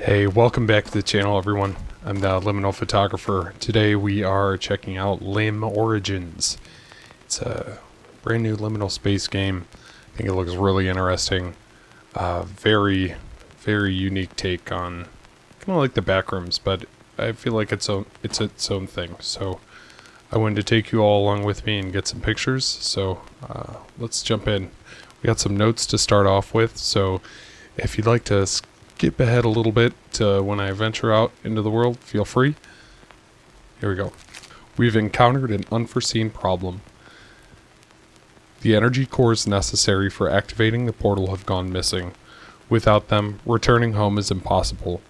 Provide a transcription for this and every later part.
Hey, welcome back to the channel, everyone. I'm the Liminal photographer. Today we are checking out Lim Origins. It's a brand new liminal space game. I think it looks really interesting. Very unique take on kind of like the Backrooms, but I feel like it's its own thing. So I wanted to take you all along with me and get some pictures. So let's jump in. We got some notes to start off with. So if you'd like to skip ahead a little bit to when I venture out into the world, feel free. Here we go. We've encountered an unforeseen problem. The energy cores necessary for activating the portal have gone missing. Without them, returning home is impossible.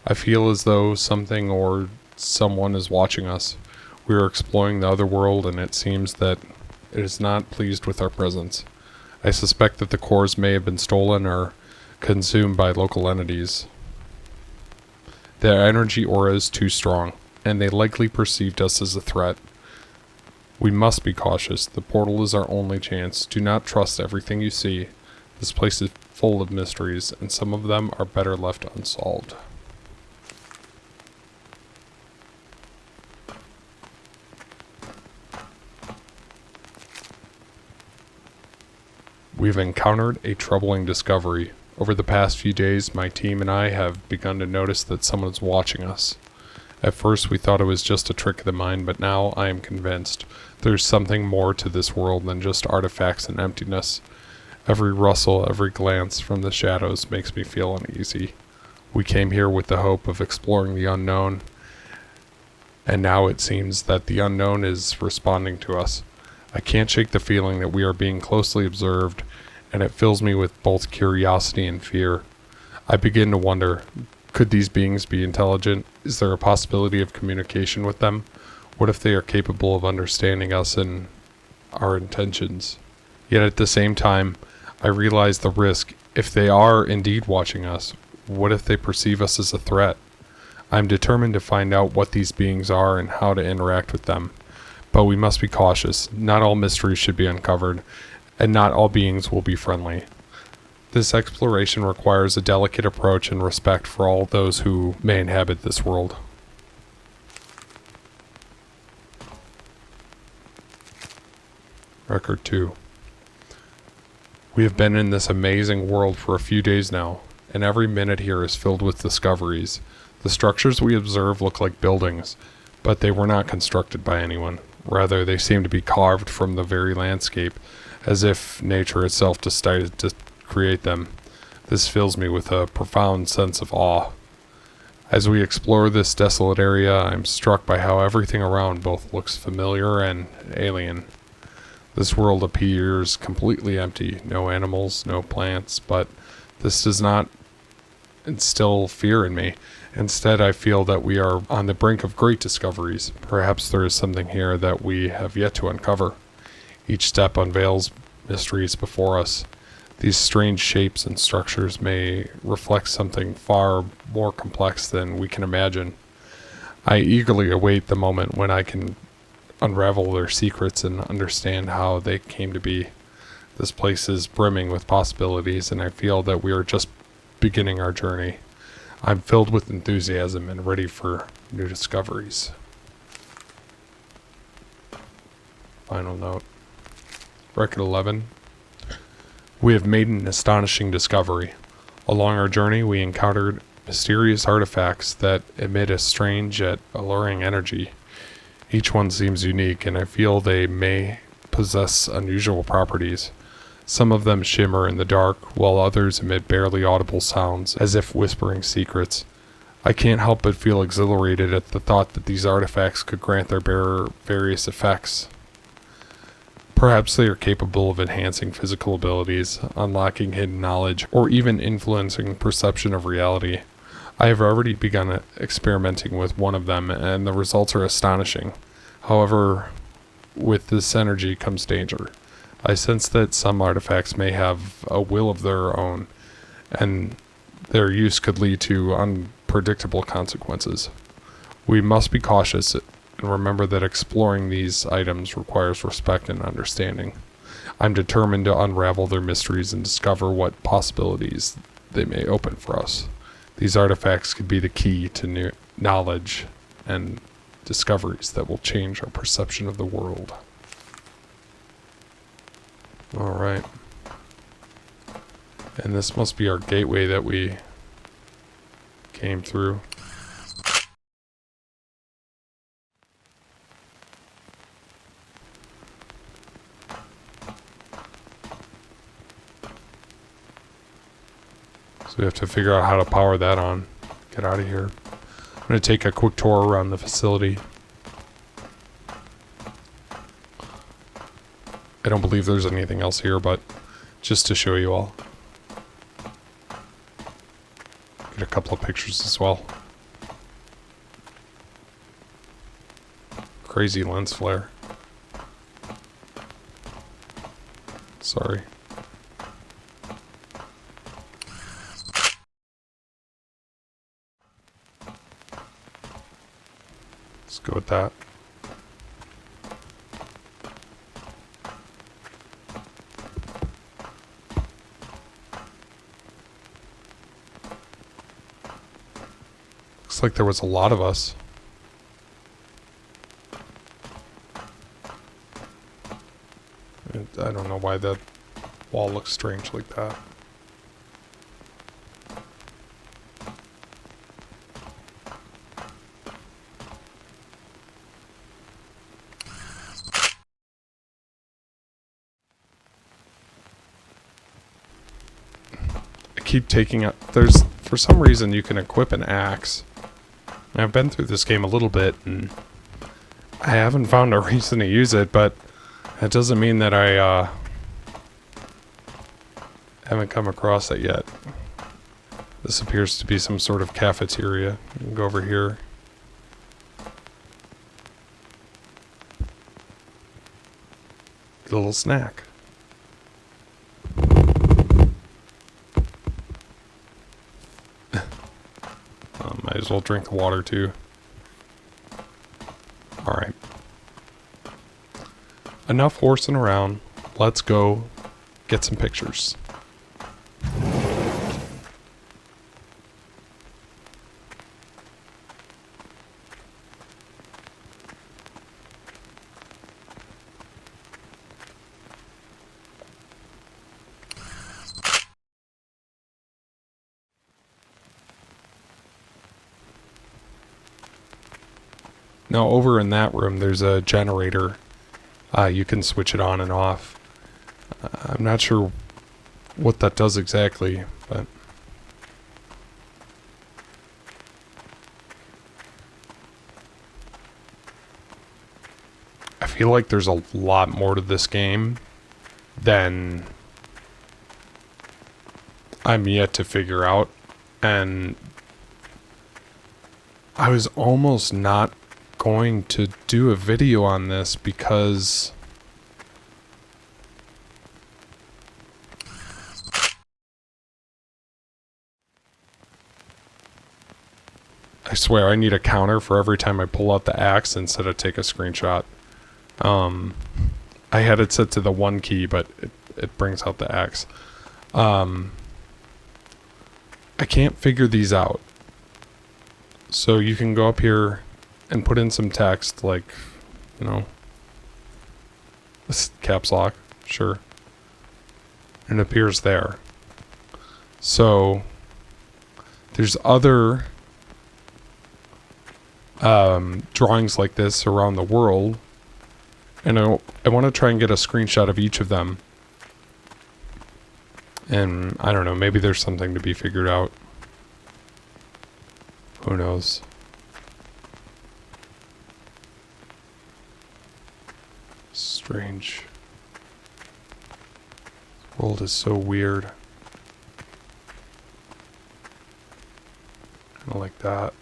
I feel as though something or someone is watching us. We are exploring the other world, and it seems that it is not pleased with our presence. I suspect that the cores may have been stolen or consumed by local entities. Their energy aura is too strong, and they likely perceived us as a threat. We must be cautious. The portal is our only chance. Do not trust everything you see. This place is full of mysteries, and some of them are better left unsolved. We've encountered a troubling discovery. Over the past few days, my team and I have begun to notice that someone is watching us. At first, we thought it was just a trick of the mind, but now I am convinced there's something more to this world than just artifacts and emptiness. Every rustle, every glance from the shadows makes me feel uneasy. We came here with the hope of exploring the unknown, and now it seems that the unknown is responding to us. I can't shake the feeling that we are being closely observed, and it fills me with both curiosity and fear. I begin to wonder, could these beings be intelligent? Is there a possibility of communication with them? What if they are capable of understanding us and our intentions? Yet at the same time, I realize the risk. If they are indeed watching us, what if they perceive us as a threat? I'm determined to find out what these beings are and how to interact with them. But we must be cautious. Not all mysteries should be uncovered, and not all beings will be friendly. This exploration requires a delicate approach and respect for all those who may inhabit this world. Record 2. We have been in this amazing world for a few days now, and every minute here is filled with discoveries. The structures we observe look like buildings, but they were not constructed by anyone. Rather, they seem to be carved from the very landscape, as if nature itself decided to create them. This fills me with a profound sense of awe. As we explore this desolate area, I'm struck by how everything around both looks familiar and alien. This world appears completely empty. No animals, no plants, but this does not instill fear in me. Instead, I feel that we are on the brink of great discoveries. Perhaps there is something here that we have yet to uncover. Each step unveils mysteries before us. These strange shapes and structures may reflect something far more complex than we can imagine. I eagerly await the moment when I can unravel their secrets and understand how they came to be. This place is brimming with possibilities, and I feel that we are just beginning our journey. I'm filled with enthusiasm and ready for new discoveries. Final note. Record 11. We have made an astonishing discovery. Along our journey, we encountered mysterious artifacts that emit a strange yet alluring energy. Each one seems unique, and I feel they may possess unusual properties. Some of them shimmer in the dark, while others emit barely audible sounds, as if whispering secrets. I can't help but feel exhilarated at the thought that these artifacts could grant their bearer various effects. Perhaps they are capable of enhancing physical abilities, unlocking hidden knowledge, or even influencing perception of reality. I have already begun experimenting with one of them, and the results are astonishing. However, with this energy comes danger. I sense that some artifacts may have a will of their own, and their use could lead to unpredictable consequences. We must be cautious and remember that exploring these items requires respect and understanding. I'm determined to unravel their mysteries and discover what possibilities they may open for us. These artifacts could be the key to new knowledge and discoveries that will change our perception of the world. Alright. And this must be our gateway that we came through. So we have to figure out how to power that on. Get out of here. I'm going to take a quick tour around the facility. I don't believe there's anything else here, but just to show you all. Get a couple of pictures as well. Crazy lens flare. Sorry. Let's go with that. Looks like there was a lot of us. I don't know why that wall looks strange like that. I keep taking out... There's... For some reason you can equip an axe. I've been through this game a little bit and I haven't found a reason to use it, but that doesn't mean that I haven't come across it yet. This appears to be some sort of cafeteria. You can go over here. Get a little snack. Might as well drink the water too. Alright. Enough horsing around. Let's go get some pictures. Now over in that room there's a generator. You can switch it on and off. I'm not sure what that does exactly, but I feel like there's a lot more to this game than I'm yet to figure out, and I was almost not going to do a video on this because I swear I need a counter for every time I pull out the axe instead of take a screenshot. I had it set to the 1 key, but it brings out the axe. I can't figure these out. So you can go up here and put in some text, like, you know, this caps lock, sure. And it appears there. So there's other drawings like this around the world, and I want to try and get a screenshot of each of them. And I don't know, maybe there's something to be figured out. Who knows? Strange. The world is so weird. Kinda like that.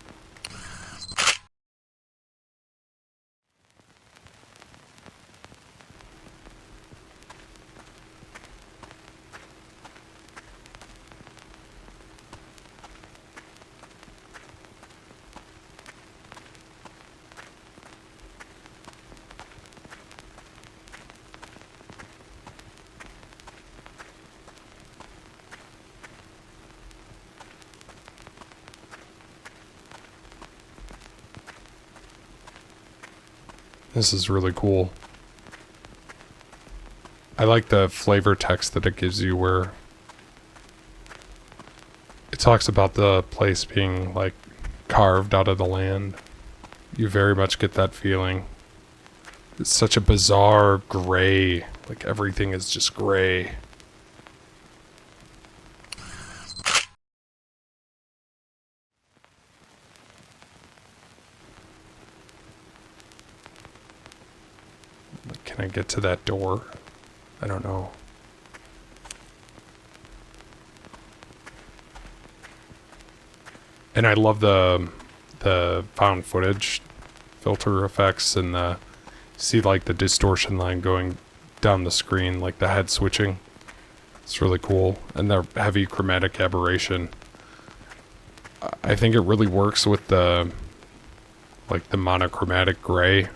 This is really cool. I like the flavor text that it gives you where it talks about the place being like carved out of the land. You very much get that feeling. It's such a bizarre gray, like everything is just gray. Can I get to that door? I don't know. And I love the found footage filter effects and the see like the distortion line going down the screen, like the head switching. It's really cool. And the heavy chromatic aberration. I think it really works with the like the monochromatic gray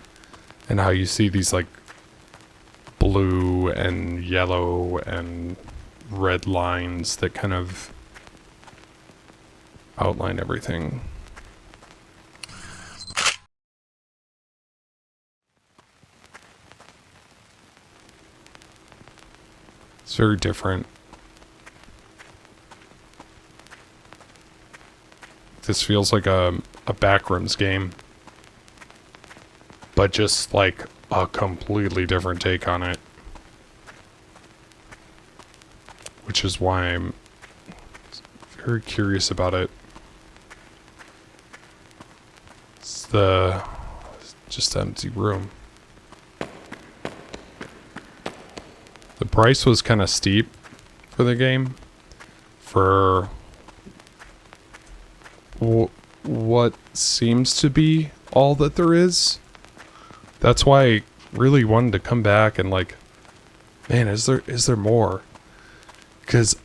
and how you see these like blue and yellow and red lines that kind of outline everything. It's very different. This feels like a Backrooms game, but just like a completely different take on it. Which is why I'm very curious about it. It's just an empty room. The price was kind of steep for the game for what seems to be all that there is. That's why I really wanted to come back and like, man, is there more? Because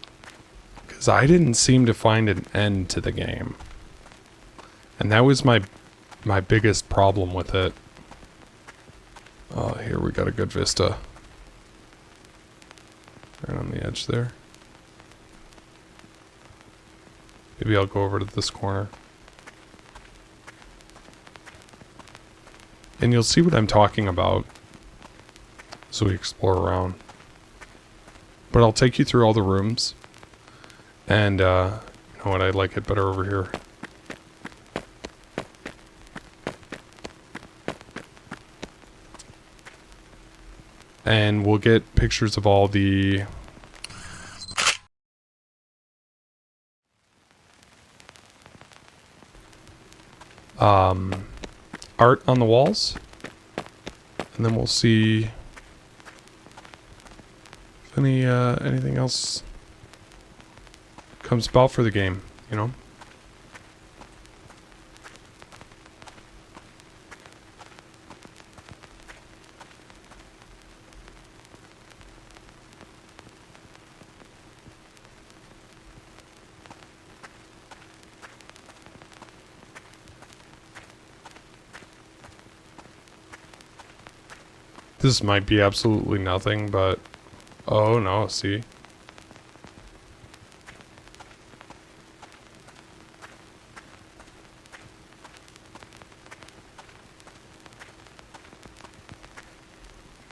I didn't seem to find an end to the game. And that was my biggest problem with it. Oh, here we got a good vista. Right on the edge there. Maybe I'll go over to this corner. And you'll see what I'm talking about as we explore around. But I'll take you through all the rooms. And, you know what, I like it better over here. And we'll get pictures of all the art on the walls. And then we'll see if anything else comes about for the game, you know? This might be absolutely nothing, but oh no, see?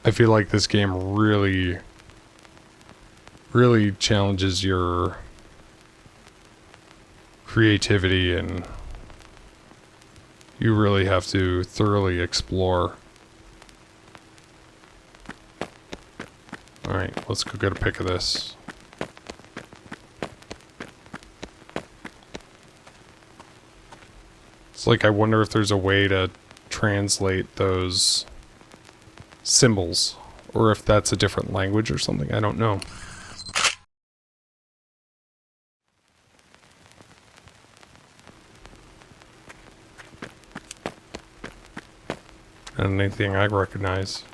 I feel like this game really challenges your creativity, and you really have to thoroughly explore. Alright, let's go get a pic of this. It's like, I wonder if there's a way to translate those symbols, or if that's a different language or something. I don't know. And anything I recognize.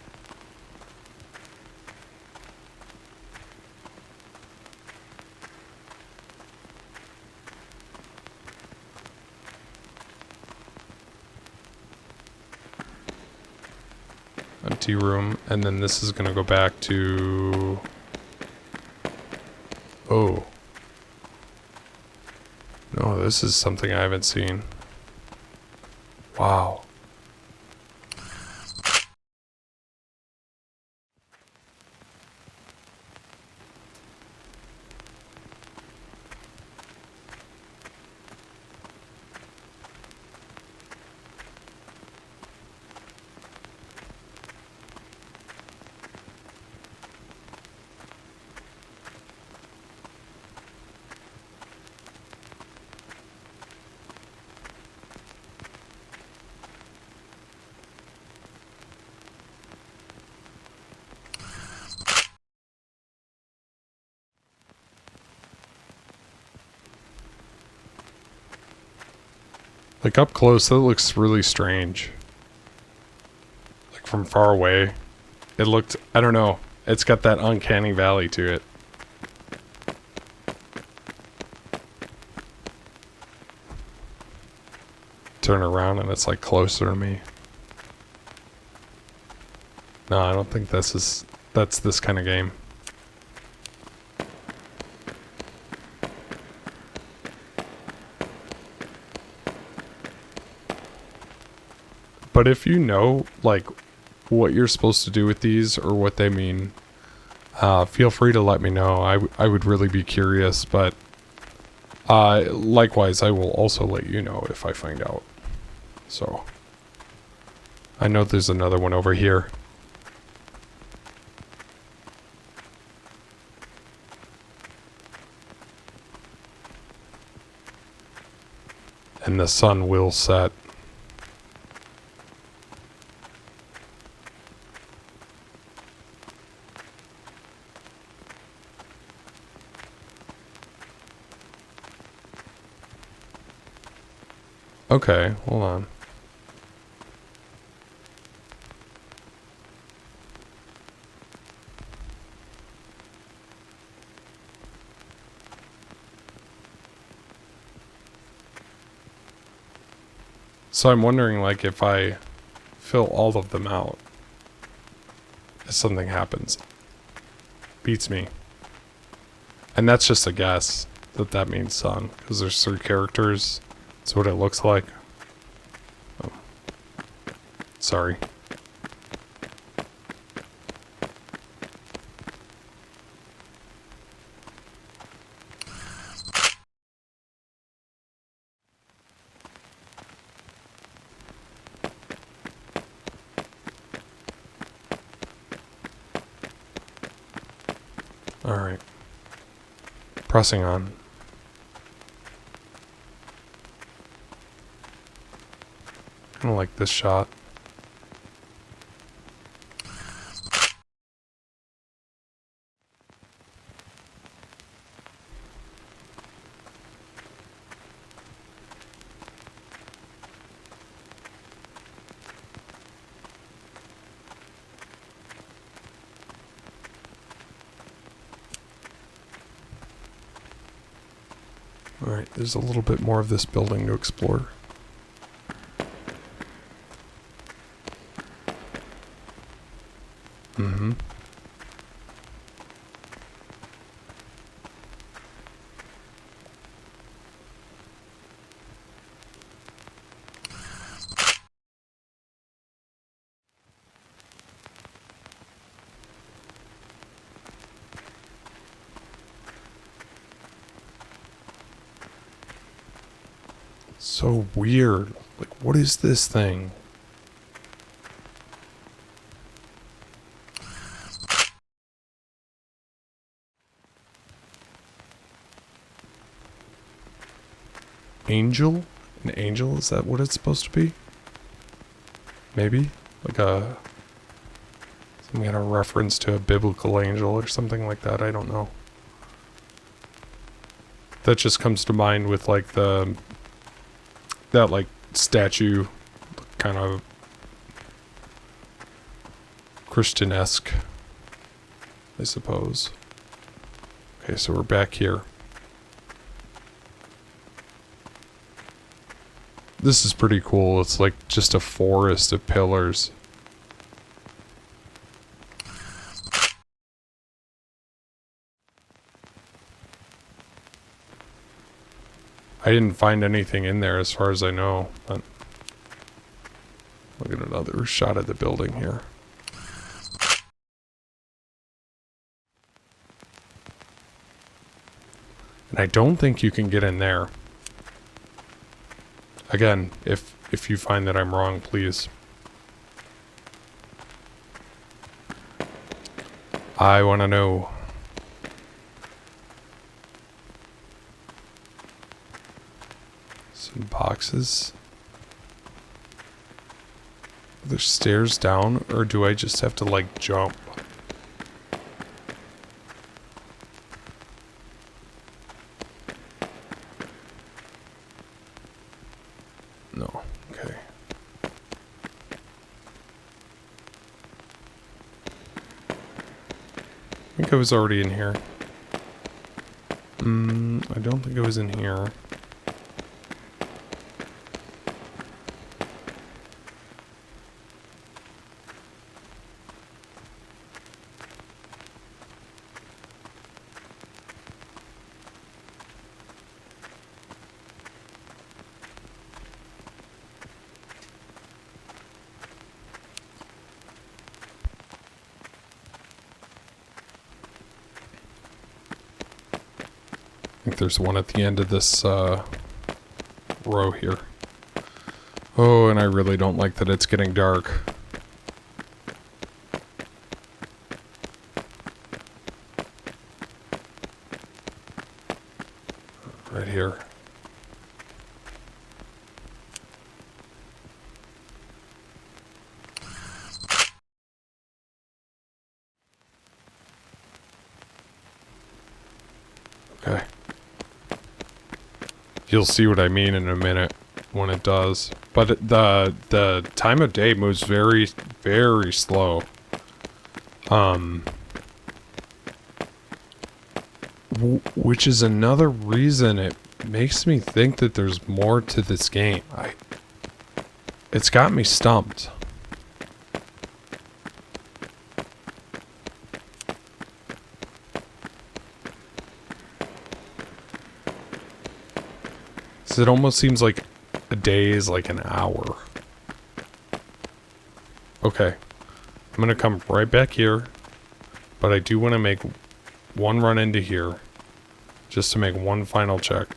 Empty room, and then this is gonna go back to... Oh. No, this is something I haven't seen. Wow. Like up close, that looks really strange. Like from far away, it looked, I don't know, it's got that uncanny valley to it. Turn around and it's like closer to me. No, I don't think that's this kind of game. But if you know, like, what you're supposed to do with these or what they mean, feel free to let me know. I would really be curious, but likewise, I will also let you know if I find out. So, I know there's another one over here. And the sun will set. Okay, hold on. So I'm wondering, like, if I fill all of them out, if something happens. Beats me. And that's just a guess that means sun, because there's 3 characters. That's what it looks like. Oh. Sorry. Alright. Pressing on. I don't like this shot. Alright, there's a little bit more of this building to explore. Mm-hmm. So weird. Like, what is this thing? Angel? An angel? Is that what it's supposed to be? Maybe? Like some kind of reference to a biblical angel or something like that. I don't know. That just comes to mind with like that like statue, kind of Christian-esque, I suppose. Okay, so we're back here. This is pretty cool. It's like just a forest of pillars. I didn't find anything in there as far as I know, but look at another shot of the building here. And I don't think you can get in there. Again, if you find that I'm wrong, please. I want to know. Some boxes. Are there stairs down, or do I just have to, like, jump? No, think I was already in here. I don't think I was in here. I think there's one at the end of this row here. Oh, and I really don't like that it's getting dark. Right here. Okay. You'll see what I mean in a minute when it does. But the time of day moves very, very slow. Which is another reason it makes me think that there's more to this game. It's got me stumped. So it almost seems like a day is like an hour. Okay. I'm gonna come right back here. But I do want to make one run into here. Just to make one final check.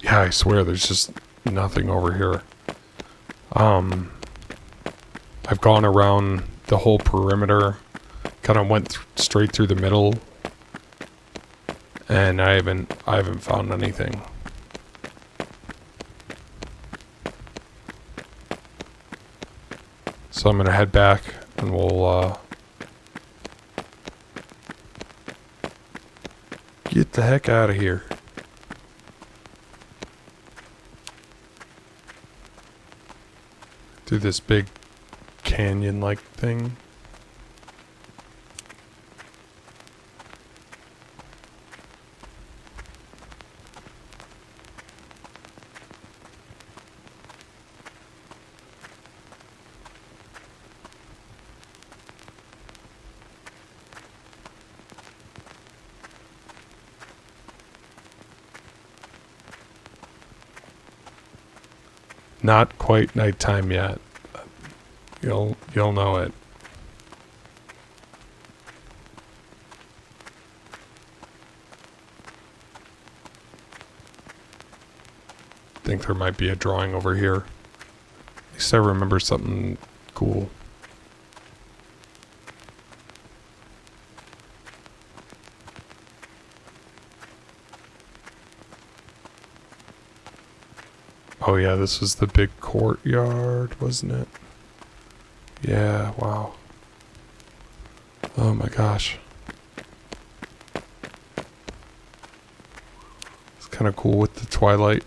Yeah, I swear there's just nothing over here. I've gone around the whole perimeter, kind of went straight through the middle, and I haven't found anything. So I'm gonna head back and we'll get the heck out of here. Through this big canyon-like thing. Not quite nighttime yet. You'll know it. Think there might be a drawing over here. At least I remember something cool. Oh yeah, this was the big courtyard, wasn't it? Yeah, wow. Oh my gosh. It's kind of cool with the twilight.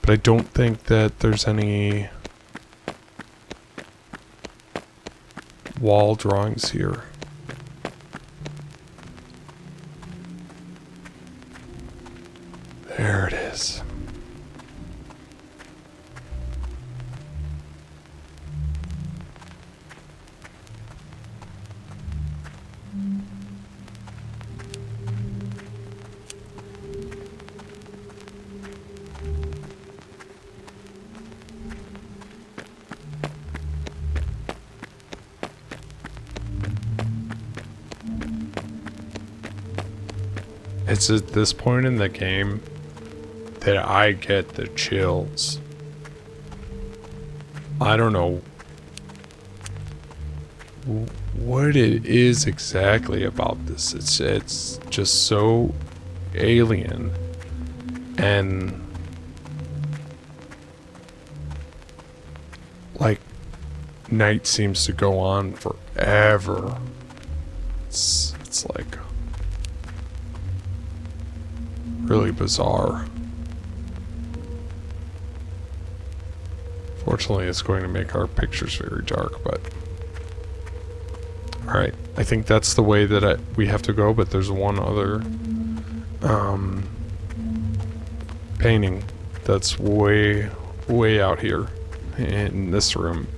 But I don't think that there's any wall drawings here. There it is. It's at this point in the game that I get the chills. I don't know what it is exactly about this. It's just so alien, and like night seems to go on forever. It's like really bizarre. Fortunately, it's going to make our pictures very dark, but alright, I think that's the way that we have to go, but there's one other painting that's way out here in this room.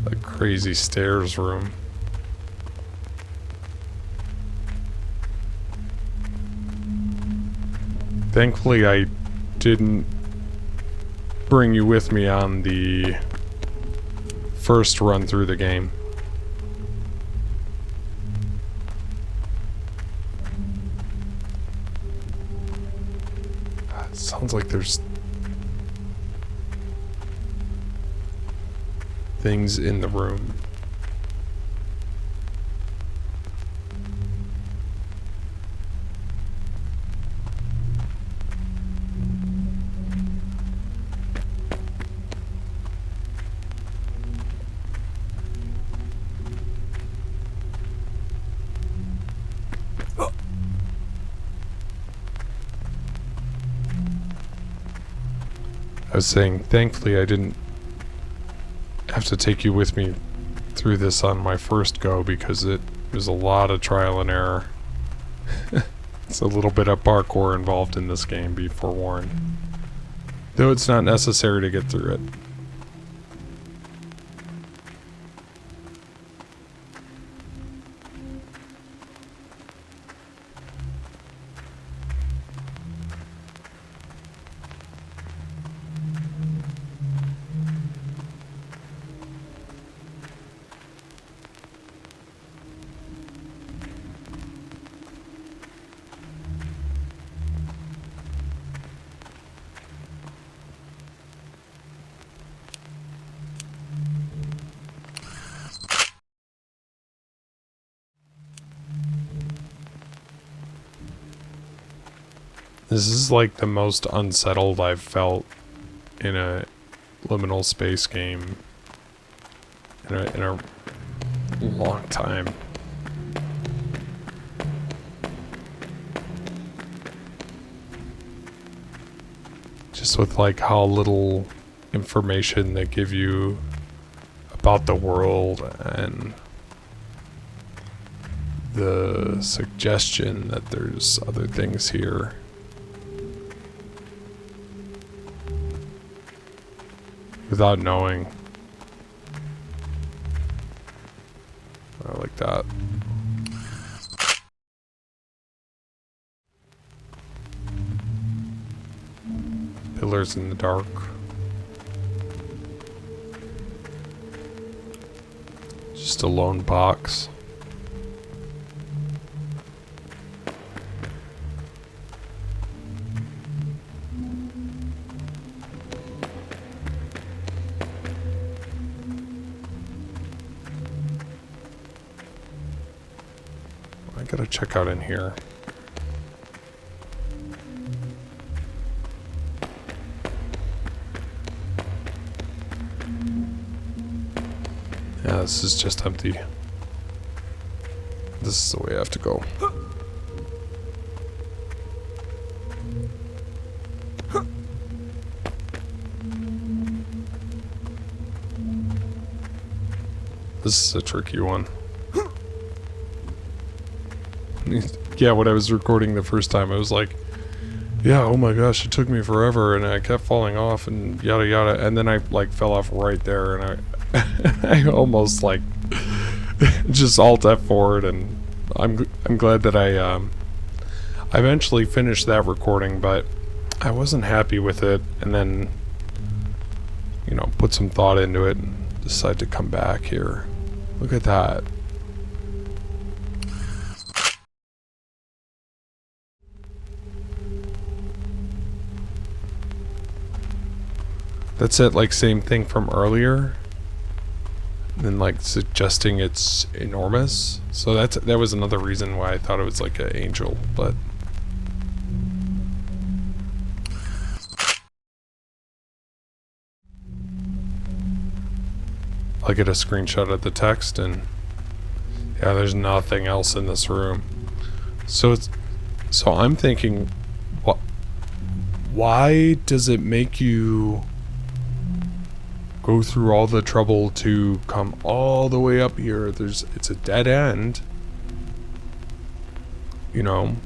The crazy stairs room. Thankfully, I didn't bring you with me on the first run through the game. It sounds like there's things in the room. I was saying, thankfully I didn't have to take you with me through this on my first go, because it was a lot of trial and error. It's a little bit of parkour involved in this game, be forewarned. Though it's not necessary to get through it. This is like the most unsettled I've felt in a liminal space game in a long time. Just with like how little information they give you about the world, and the suggestion that there's other things here. Without knowing. I like that. Pillars in the dark. Just a lone box. I gotta check out in here. Yeah, this is just empty. This is the way I have to go. This is a tricky one. Yeah, when I was recording the first time, I was like, yeah, oh my gosh, it took me forever, and I kept falling off, and yada yada, and then I, like, fell off right there, and I almost, like, just Alt F4'd, and I'm glad that I eventually finished that recording, but I wasn't happy with it, and then, you know, put some thought into it, and decided to come back here. Look at that. That's it, like, same thing from earlier. And then, like, suggesting it's enormous. So that was another reason why I thought it was like an angel, but... I get a screenshot of the text, and... yeah, there's nothing else in this room. So I'm thinking... why does it make you... go through all the trouble to come all the way up here? It's a dead end. You know,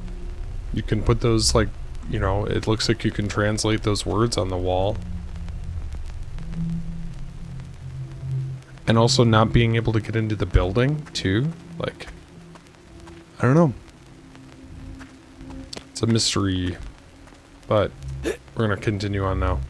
you can put those, like, you know, it looks like you can translate those words on the wall. And also not being able to get into the building, too. Like, I don't know. It's a mystery. But we're gonna continue on now.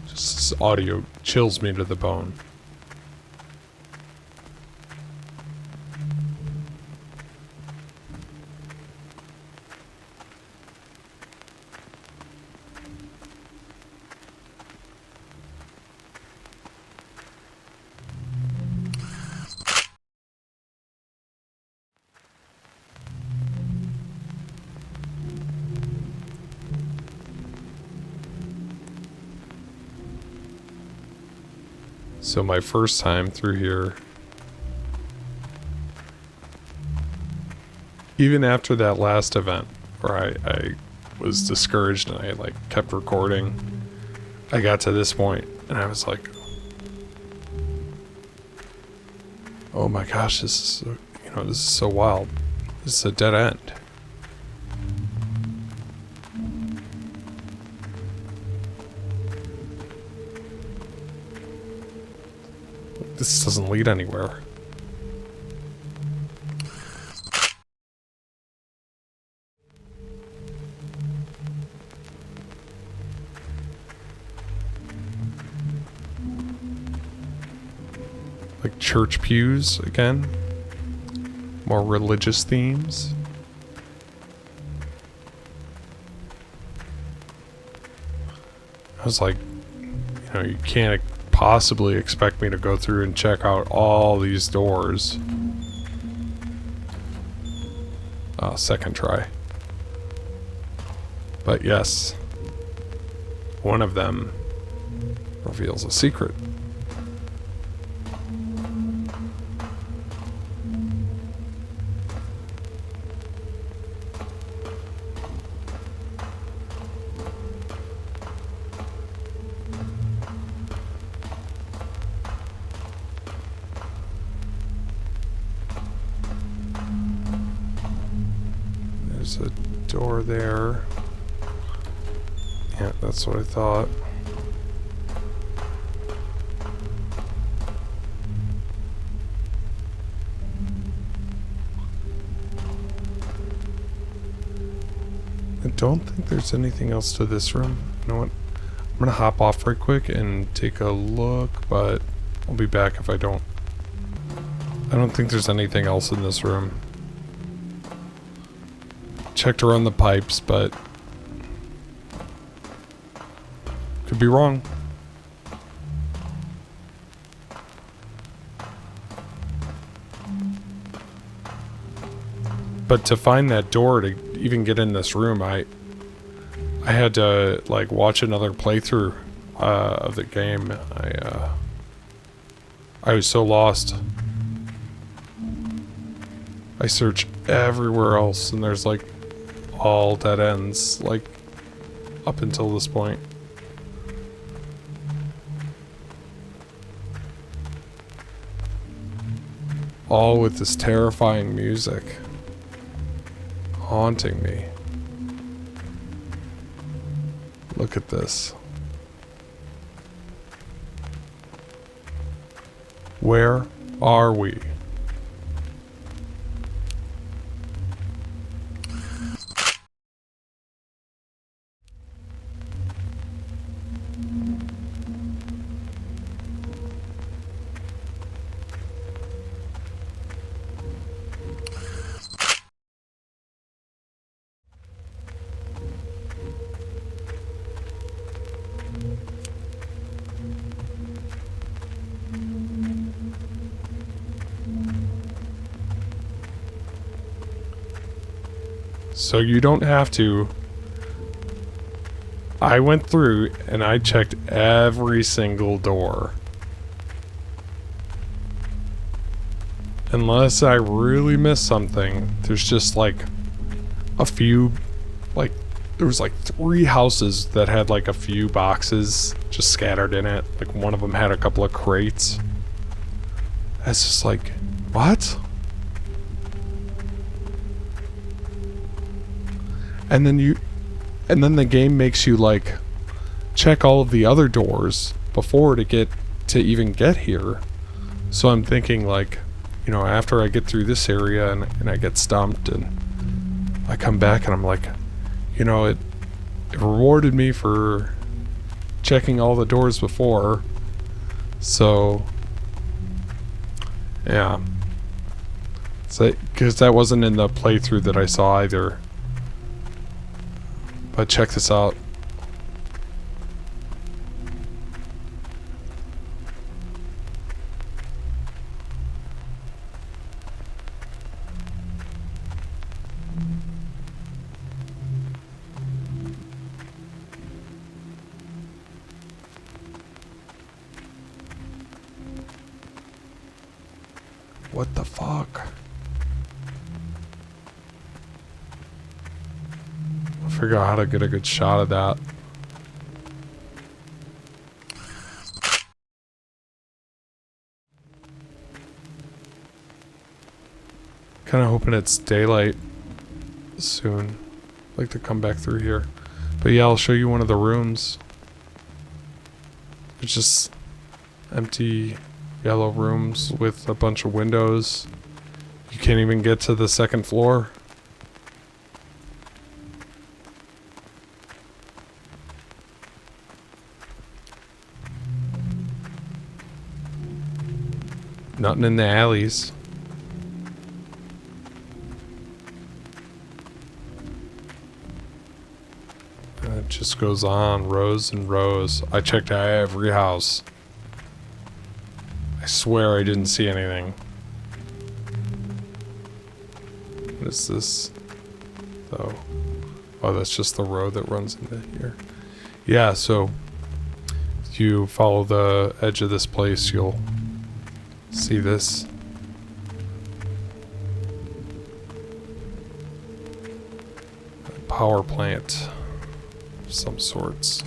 This audio chills me to the bone. So my first time through here, even after that last event where I was discouraged and I, like, kept recording, I got to this point and I was like, oh my gosh, this is so, you know, this is so wild. This is a dead end. This doesn't lead anywhere. Like church pews again. More religious themes. I was like, you know, you can't possibly expect me to go through and check out all these doors. Second try. But yes, one of them reveals a secret. There's a door there. Yeah, that's what I thought. I don't think there's anything else to this room. You know what? I'm gonna hop off right quick and take a look, but I'll be back if I don't. I don't think there's anything else in this room. Checked around the pipes, but could be wrong. But to find that door to even get in this room, I had to, like, watch another playthrough of the game. I was so lost. I search everywhere else and there's like all dead ends, like up until this point. All with this terrifying music haunting me. Look at this. Where are we? So you don't have to. I went through and I checked every single door. Unless I really missed something, there's just like a few, like there was like 3 houses that had like a few boxes just scattered in it. Like one of them had a couple of crates. It's just like, what? And then the game makes you like check all of the other doors before to even get here. So I'm thinking like, you know, after I get through this area and I get stumped and I come back and I'm like, you know, it rewarded me for checking all the doors before. So yeah. So, because that wasn't in the playthrough that I saw either. But check this out. What the fuck? Figure out how to get a good shot of that. Kind of hoping it's daylight soon. I'd like to come back through here. But yeah, I'll show you one of the rooms. It's just empty yellow rooms with a bunch of windows. You can't even get to the second floor. Nothing in the alleys. And it just goes on, rows and rows. I checked every house. I swear I didn't see anything. What is this, though? Oh, that's just the road that runs into here. Yeah, so if you follow the edge of this place, you'll see this. A power plant of some sorts.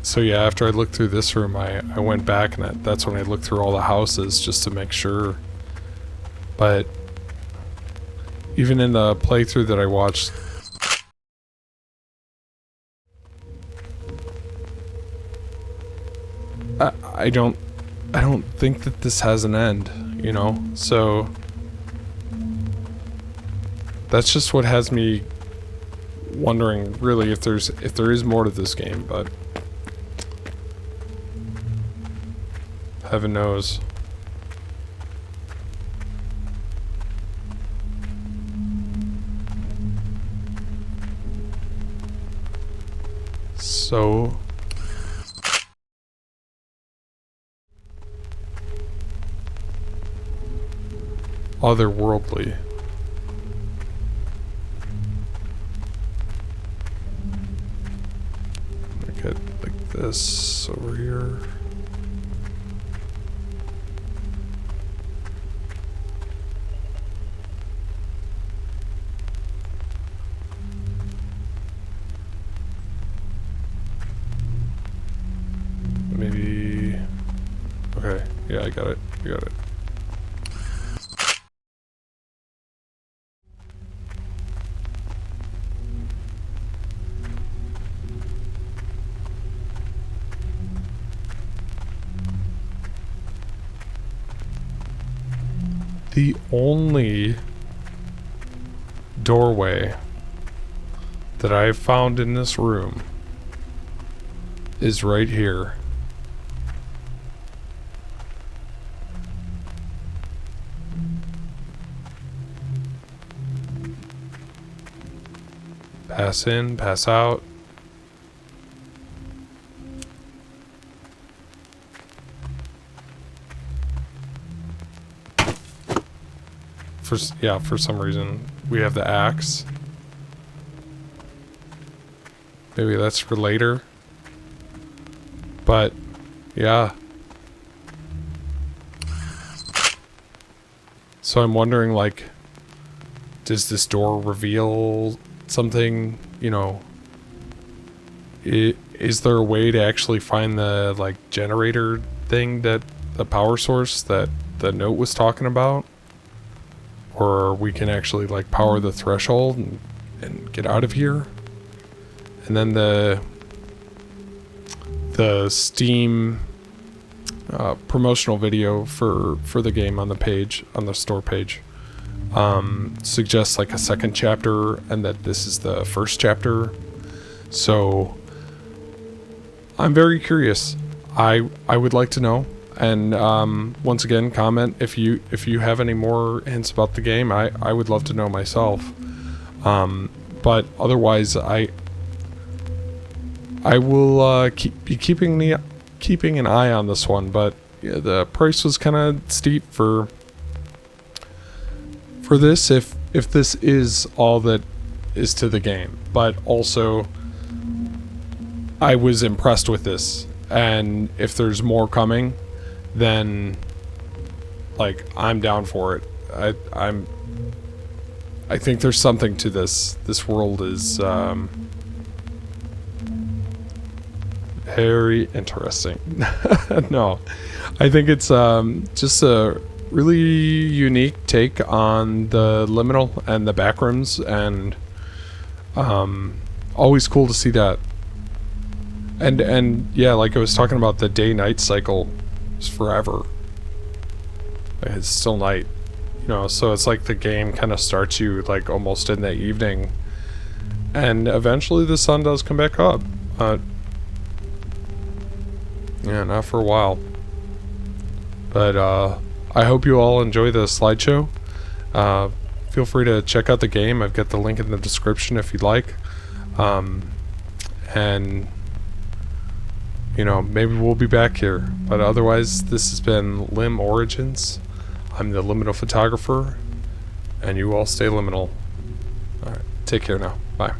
So yeah, after I looked through this room, I went back and that's when I looked through all the houses just to make sure. But even in the playthrough that I watched, I don't think that this has an end, you know? So that's just what has me wondering really if there is more to this game, but heaven knows. So otherworldly. Make it like this over here. Maybe. Okay, yeah, I got it. I got it. The only doorway that I've found in this room is right here. Pass in, pass out. For some reason we have the axe. Maybe that's for later. But yeah. So I'm wondering, like, does this door reveal something, you know? Is there a way to actually find the, like, generator thing, that the power source that the note was talking about? Or we can actually, like, power the threshold and get out of here? And then the Steam promotional video for the game on the page, on the store page, suggests like a second chapter, and that this is the first chapter. So I'm very curious. I would like to know. And once again, comment if you have any more hints about the game. I would love to know myself. But otherwise, I will be keeping an eye on this one. But yeah, the price was kind of steep for this, if this is all that is to the game. But also, I was impressed with this, and if there's more coming, then, like, I'm down for it. I think there's something to this. This world is very interesting. No, I think it's just a really unique take on the Liminal and the Backrooms, and always cool to see that. And yeah, like I was talking about, the day-night cycle is forever. It's still night, you know, so it's like the game kind of starts you like almost in the evening, and eventually the sun does come back up. Yeah, not for a while. But I hope you all enjoy the slideshow. Feel free to check out the game. I've got the link in the description if you'd like. And you know, maybe we'll be back here. But otherwise, this has been Lim Origins. I'm the Liminal Photographer, and you all stay liminal. Alright, take care now. Bye.